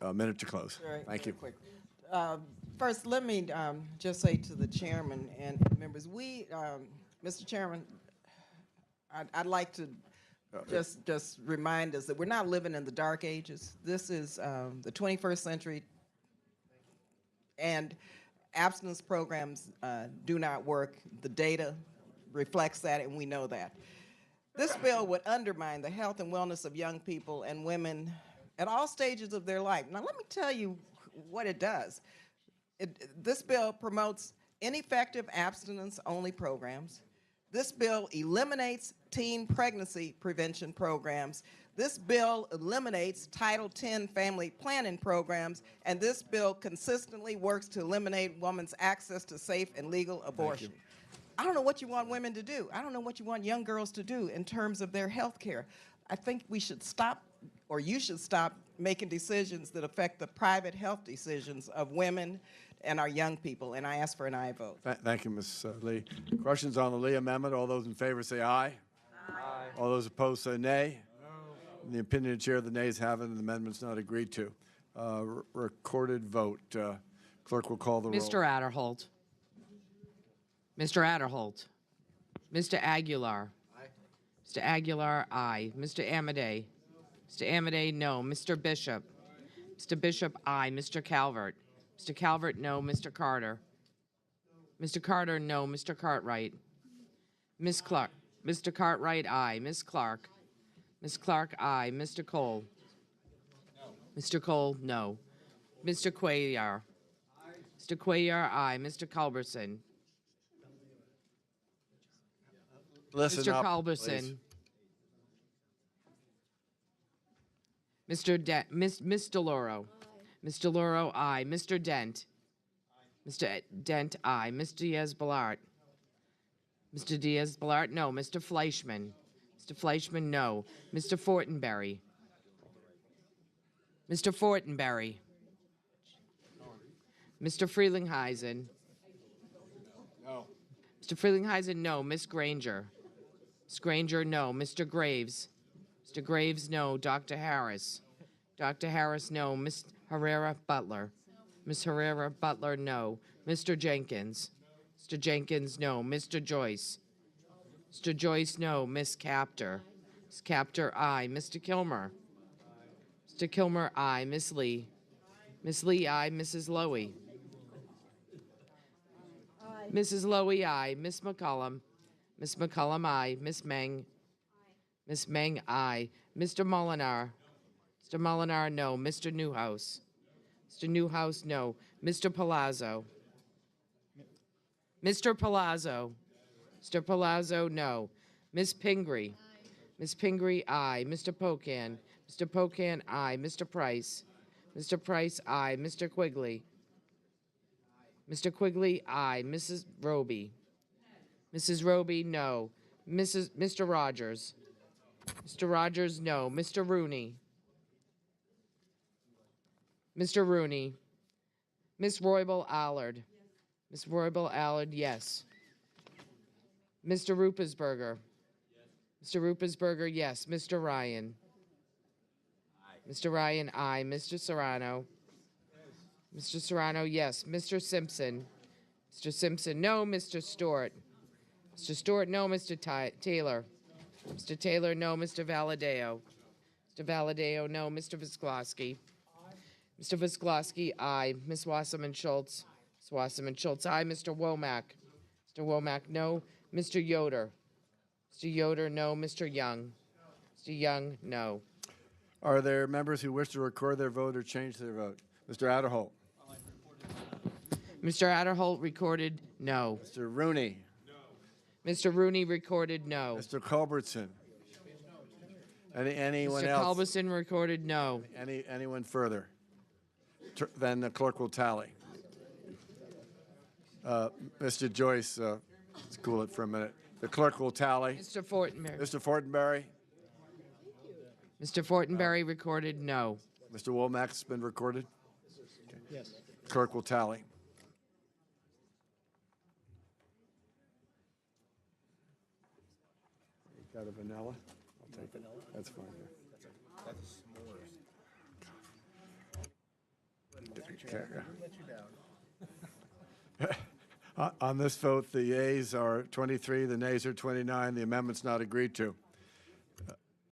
A minute to close. Very, Thank very you. quick. First, let me just say to the chairman and members, Mr. Chairman, I'd like to just remind us that we're not living in the dark ages. This is the 21st century, and abstinence programs do not work. The data reflects that, and we know that. This bill would undermine the health and wellness of young people and women at all stages of their life. Now, let me tell you what it does. This bill promotes ineffective abstinence-only programs. This bill eliminates teen pregnancy prevention programs. This bill eliminates Title X family planning programs, and this bill consistently works to eliminate women's access to safe and legal abortion. I don't know what you want women to do. I don't know what you want young girls to do in terms of their health care. I think we should stop, or you should stop, making decisions that affect the private health decisions of women and our young people, and I ask for an aye vote. Thank you, Ms. Lee. Questions on the Lee amendment? All those in favor say aye. Aye. All those opposed say nay. No. In the opinion of the chair, the nays have it, and the amendment's not agreed to. Recorded vote. Clerk will call the roll. Mr. Adderholt. Mr. Adderholt. Mr. Aguilar. Aye. Mr. Aguilar, aye. Mr. Amedee. Mr. Amedee, no. Mr. Bishop. Mr. Bishop, aye. Mr. Calvert. Mr. Calvert, no. Mr. Carter. Mr. Carter, no. Mr. Cartwright. Ms. Clark. Mr. Cartwright, aye. Ms. Clark. Ms. Clark, aye. Mr. Cole. Mr. Cole, no. Mr. Cuellar. Mr. Cuellar, aye. Mr. Culberson. Listen Mr. up, Culberson. please. Mr. Dent. Miss DeLauro. Ms. DeLauro, aye. Mr. Dent. Mr. Dent, aye. Mr. Diaz-Balart. Mr. Diaz-Balart, no. Mr. Fleischman. Mr. Fleischman, no. Mr. Fortenberry. Mr. Fortenberry. Mr. Frelinghuysen. No. Mr. Frelinghuysen, no. Miss Granger. Ms. Granger, no. Mr. Graves. Mr. Graves, no. Dr. Harris. Dr. Harris, no. Ms. Herrera Butler. Ms. Herrera Butler, no. Mr. Jenkins. Mr. Jenkins, no. Mr. Joyce. Mr. Joyce, no. Miss Captor. Ms. Captor, aye. Mr. Kilmer. Mr. Kilmer, aye. Miss Lee. Miss Lee, aye. Mrs. Lowy. Mrs. Lowy, aye. Miss McCollum. Miss McCollum, aye. Miss Meng. Miss Meng, aye. Mr. Molinar. Mr. Molinar, no. Mr. Newhouse. Mr. Newhouse, no. Mr. Palazzo. Mr. Palazzo. Mr. Palazzo, no. Miss Pingree. Miss Pingree, aye. Mr. Pocan. Mr. Pocan, aye. Mr. Price. Mr. Price, aye. Mr. Quigley. Mr. Quigley, aye. Mrs. Roby. Mrs. Roby, no. Mr. Rogers. Mr. Rogers, no. Mr. Rooney. Mr. Rooney. Miss Roybal Allard. Miss Roybal Allard, yes. Mr. Ruppersberger. Mr. Ruppersberger, yes. Mr. Ryan. Mr. Ryan, aye. Mr. Serrano. Mr. Serrano, yes. Mr. Simpson. Mr. Simpson, no. Mr. Stewart. Mr. Stewart, no. Mr. Taylor. Mr. Taylor, no. Mr. Valadeo. Mr. Valadeo, no. Mr. Visklosky. Mr. Visklosky, aye. Ms. Wasserman Schultz. Ms. Wasserman Schultz, aye. Mr. Womack. Mr. Womack, no. Mr. Yoder. Mr. Yoder, no. Mr. Young. Mr. Young, no. Are there members who wish to record their vote or change their vote? Mr. Adderholt. Mr. Adderholt recorded no. Mr. Rooney. Mr. Rooney recorded no. Mr. Culbertson. Anyone Mr. else? Culberson recorded no. Anyone further? Then the clerk will tally. Mr. Joyce, let's cool it for a minute. The clerk will tally. Mr. Fortenberry. Mr. Fortenberry. Mr. Fortenberry recorded no. Mr. Womack's been recorded? Okay. Yes. Clerk will tally. Got a vanilla? I'll take it. That's fine. That's s'mores. On this vote, the yeas are 23, the nays are 29. The amendment's not agreed to.